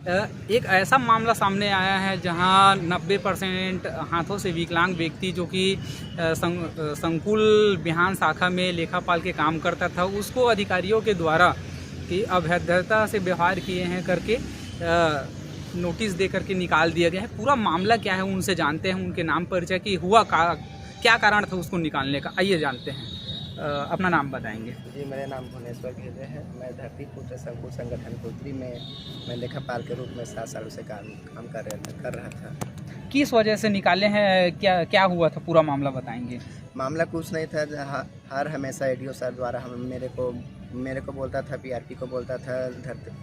एक ऐसा मामला सामने आया है जहां 90% हाथों से विकलांग व्यक्ति जो कि संकुल बिहान शाखा में लेखापाल के काम करता था, उसको अधिकारियों के द्वारा कि अभद्रता से व्यवहार किए हैं करके नोटिस दे करके निकाल दिया गया है। पूरा मामला क्या है उनसे जानते हैं, उनके नाम परिचय की हुआ क्या कारण था उसको निकालने का, आइए जानते हैं। अपना नाम बताएंगे। जी, मेरा नाम भुवनेश्वर गिरे है। मैं धरतीपुत्र संकुल संगठन कोतरी में मैं लेखापाल के रूप में 7 सालों से काम कर रहा था। किस वजह से निकाले हैं, क्या हुआ था, पूरा मामला बताएंगे। मामला कुछ नहीं था। हर हमेशा एडीओ सर द्वारा मेरे को बोलता था, पीआरपी को बोलता था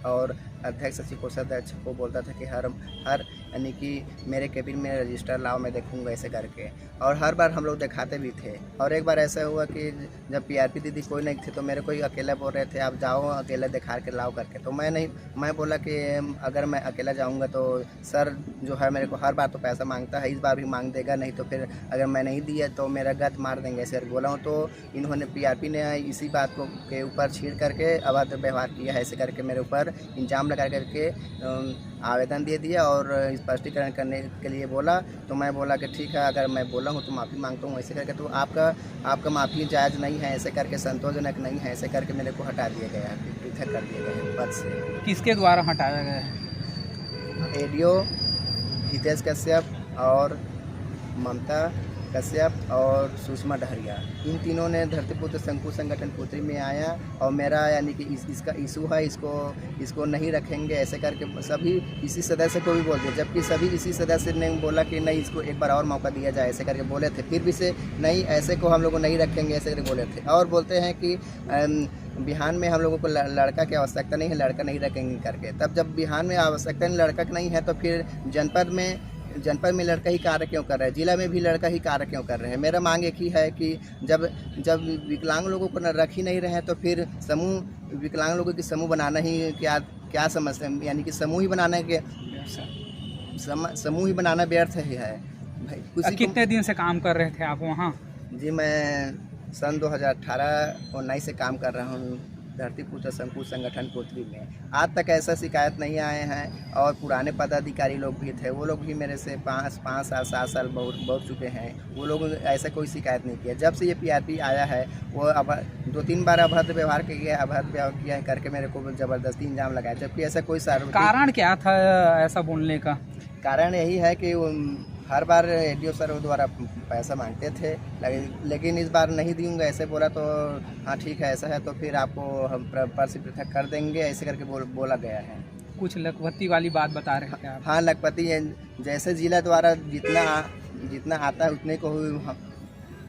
और अध्यक्ष सचिव कोषाध्यक्ष को बोलता था कि हर यानी कि मेरे केबिन में रजिस्टर लाओ, मैं देखूंगा ऐसे करके। और हर बार हम लोग दिखाते भी थे। और एक बार ऐसा हुआ कि जब पीआरपी दीदी कोई नहीं थी तो मेरे को ही अकेला बोल रहे थे, आप जाओ अकेला दिखा के लाओ करके। तो मैं बोला कि अगर मैं अकेला जाऊँगा तो सर जो है मेरे को हर बार तो पैसा मांगता है, इस बार भी मांग देगा, नहीं तो फिर अगर मैं नहीं दिया तो मेरा गत मार देंगे ऐसे बोला हूँ। तो इन्होंने पीआरपी ने इसी बात को के ऊपर छीड़ करके अभद्र व्यवहार किया है, ऐसे करके मेरे ऊपर इल्जाम लगा करके आवेदन दे दिया और स्पष्टीकरण करने के लिए बोला। तो मैं बोला कि ठीक है, अगर मैं बोला हूँ तो माफ़ी मांगता हूँ ऐसे करके। तो आपका माफ़ी जायज़ नहीं है ऐसे करके, संतोषजनक नहीं है ऐसे करके मेरे को हटा दिया गया है, पृथक कर दिया गया है पद से। किसके द्वारा हटाया गया है? एडीओ हितेश कश्यप और ममता कश्यप और सुषमा डहरिया, इन तीनों ने धरतीपुत्र संकुल संगठन कोतरी में आया और मेरा यानी कि इसका इशू है, इसको नहीं रखेंगे ऐसे करके सभी इसी सदस्य को भी बोल दिया, जबकि सभी इसी सदस्य ने बोला कि नहीं, इसको एक बार और मौका दिया जाए ऐसे करके बोले थे। फिर भी से नहीं, ऐसे को हम लोग को नहीं रखेंगे ऐसे करके बोले थे। और बोलते हैं कि बिहान में हम लोगों को लड़का की आवश्यकता नहीं है, लड़का नहीं रखेंगे करके। तब जब बिहान में आवश्यकता लड़का नहीं है तो फिर जनपद में लड़का ही कार्य क्यों कर रहे हैं, जिला में भी लड़का ही कार्य क्यों कर रहे हैं। मेरा मांग एक ही है कि जब विकलांग लोगों को रख ही नहीं रहे तो फिर विकलांग लोगों की समूह बनाना ही क्या समझते हैं, यानी कि समूह ही बनाना के समूह ही बनाना व्यर्थ ही है भाई। कितने दिन से काम कर रहे थे आप वहाँ? जी, मैं सन 2018-19 से काम कर रहा हूँ धरतीपुत्र संकुल संगठन कोतरी में। आज तक ऐसा शिकायत नहीं आए हैं और पुराने पदाधिकारी लोग भी थे, वो लोग भी मेरे से 5 साल 7 साल बहुत चुके हैं, वो लोग ऐसा कोई शिकायत नहीं किया। जब से ये पीआरपी आया है वो अब 2-3 बार अभद्र व्यवहार किया है करके मेरे को ज़बरदस्ती इल्जाम लगाया, जबकि ऐसा कोई कारण क्या था ऐसा बोलने का? कारण यही है कि हर बार एडीओ सर द्वारा पैसा मांगते थे, लेकिन इस बार नहीं दूंगा ऐसे बोला। तो हाँ ठीक है, ऐसा है तो फिर आपको हम पद से पृथक कर देंगे ऐसे करके बोला गया है। कुछ लखपति वाली बात बता रहे थे आप? हाँ, लखपति जैसे जिला द्वारा जितना आता है उतने को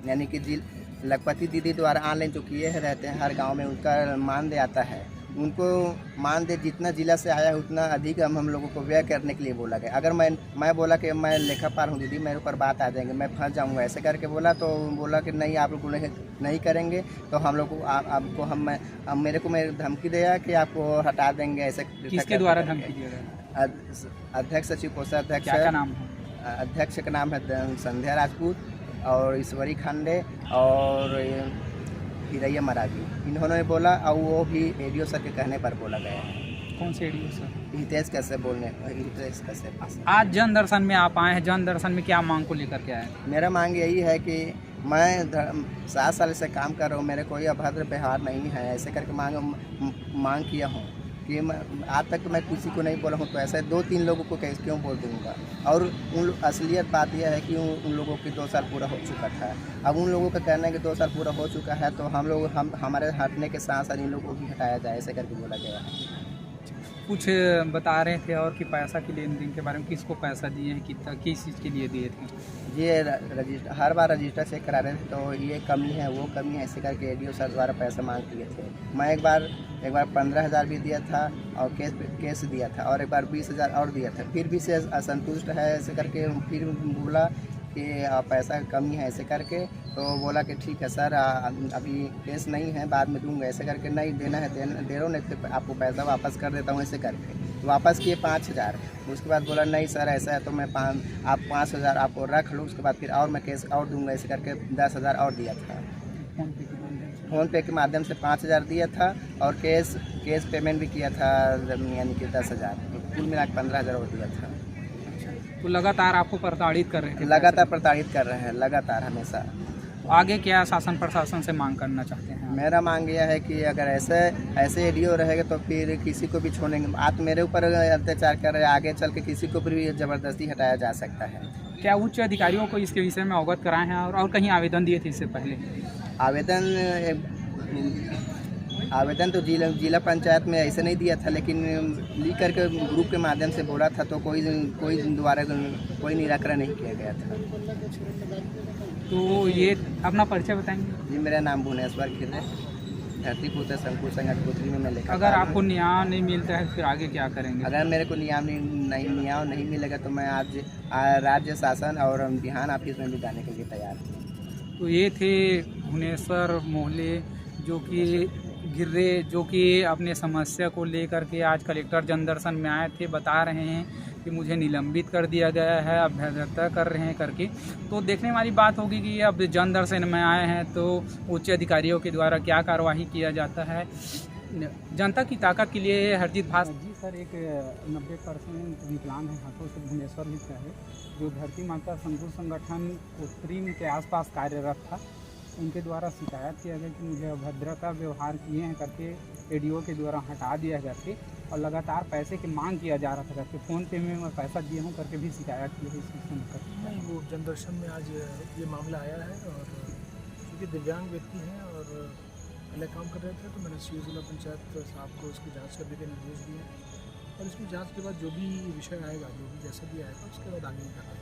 यानी कि लखपति दीदी द्वारा ऑनलाइन जो किए रहते हैं हर गाँव में, उनका मानदेय आता है, उनको मानदेय जितना जिला से आया है उतना अधिक हम लोगों को व्यय करने के लिए बोला गया। अगर मैं बोला कि मैं लेखापाल हूँ दीदी, मेरे ऊपर बात आ जाएंगे, मैं फंस जाऊँगा ऐसे करके बोला, तो बोला कि नहीं, आप लोग नहीं करेंगे तो हम लोग को आपको मेरे को धमकी दिया कि आपको हटा देंगे ऐसे। किसके द्वारा धमकी दिया गया? अध्यक्ष सचिव कोषाध्यक्ष। क्या नाम है? अध्यक्ष का नाम है संध्या राजपूत और ईश्वरी खांडे और हिरैया मराठी, इन्होंने बोला और वो भी एडीओ सर के कहने पर बोला गया है। कौन से एडीओ सर? हितेश कश्यप। आज जन दर्शन में आप आए हैं, जन दर्शन में क्या मांग को लेकर के आए? मेरा मांग यही है कि मैं 7 साल से काम कर रहा हूँ, मेरे कोई अभद्र व्यवहार नहीं है ऐसे करके मांग किया हूँ कि आज तक मैं किसी को नहीं बोला हूँ, तो ऐसे 2-3 लोगों को क्यों बोल दूँगा। और असलियत बात यह है कि उन लोगों की 2 साल पूरा हो चुका था। अब उन लोगों का कहना है कि 2 साल पूरा हो चुका है तो हमारे हटने के साथ साथ इन लोगों को भी हटाया जाए ऐसे करके बोला गया है। कुछ बता रहे थे और कि पैसा की लेन देन के बारे में, किसको पैसा दिए हैं, कितना, किस चीज़ के लिए दिए थे? ये रजिस्टर हर बार रजिस्टर चेक करा रहे थे तो ये कमी है वो कमी है ऐसे करके एडीओ सर द्वारा पैसा मांग लिए थे। मैं एक बार 15,000 भी दिया था और केस दिया था और एक बार 20,000 और दिया था, फिर भी से असंतुष्ट है ऐसे करके फिर बोला कि पैसा कमी है ऐसे करके। तो बोला कि ठीक है सर, अभी केस नहीं है, बाद में दूंगा ऐसे करके। नहीं देना है दे रहा हूँ, नहीं तो आपको पैसा वापस कर देता हूँ ऐसे करके। तो वापस किए 5,000। उसके बाद बोला नहीं सर ऐसा है तो मैं आप 5,000 आपको रख लो, उसके बाद फिर और मैं केस और दूंगा ऐसे करके 10,000 और दिया था। फ़ोन पे के माध्यम से 5,000 दिया था और केस पेमेंट भी किया था यानी कि 10,000। कुल मिला के 15,000 और दिया था। तो लगातार आपको प्रताड़ित कर रहे थे? लगातार प्रताड़ित कर रहे हैं, लगातार हमेशा। आगे क्या शासन प्रशासन से मांग करना चाहते हैं? मेरा मांग यह है कि अगर ऐसे एडीओ रहेगा तो फिर किसी को भी छोड़ेंगे। आप मेरे ऊपर अत्याचार कर रहे हैं, आगे चल के किसी को भी ज़बरदस्ती हटाया जा सकता है। क्या उच्च अधिकारियों को इसके विषय में अवगत कराए हैं और कहीं आवेदन दिए थे इससे पहले? आवेदन तो जिला पंचायत में ऐसे नहीं दिया था, लेकिन लिख करके ग्रुप के माध्यम से बोला था, तो कोई द्वारा कोई निराकरण नहीं किया गया था। तो ये अपना परिचय बताएंगे? जी, मेरा नाम भुवनेश्वर खिर्रे, धरतीपुत्र संकुल संघ कठपुतली में मैं लेखा। अगर आपको न्याय नहीं मिलता है फिर आगे क्या करेंगे? अगर मेरे को न्याय नहीं मिलेगा तो मैं आज राज्य शासन और बिहान ऑफिस में भी जाने के लिए तैयार हूँ। तो ये थे भुवनेश्वर मोहले जो कि अपने समस्या को लेकर के आज कलेक्टर जनदर्शन में आए थे, बता रहे हैं कि मुझे निलंबित कर दिया गया है, अभ्यर्थता कर रहे हैं करके। तो देखने वाली बात होगी कि अब जनदर्शन में आए हैं तो उच्च अधिकारियों के द्वारा क्या कार्यवाही किया जाता है। जनता की ताकत के लिए हरजीत भास जी सर, एक 90% विकलांग है हाथों से भुवनेश्वर लिखा है, जो धरती माता संकुल संगठन उत्तरी के आसपास कार्यरत था। उनके द्वारा शिकायत किया गया कि मुझे अभद्रता व्यवहार किए हैं करके एडीओ के द्वारा हटा दिया करके, और लगातार पैसे की मांग किया जा रहा था करके, फ़ोन पे में मैं पैसा दिया हूँ करके भी शिकायत की है। नहीं, वो जनदर्शन में आज ये मामला आया है, और क्योंकि दिव्यांग व्यक्ति हैं और पहले काम कर रहे थे, तो मैंने सीओ जिला पंचायत साहब को इसकी जाँच करने के निर्देश दिए, और इसमें जाँच के बाद जो भी विषय आएगा, जो भी जैसा भी आएगा, उसके बाद आगे निकलना है।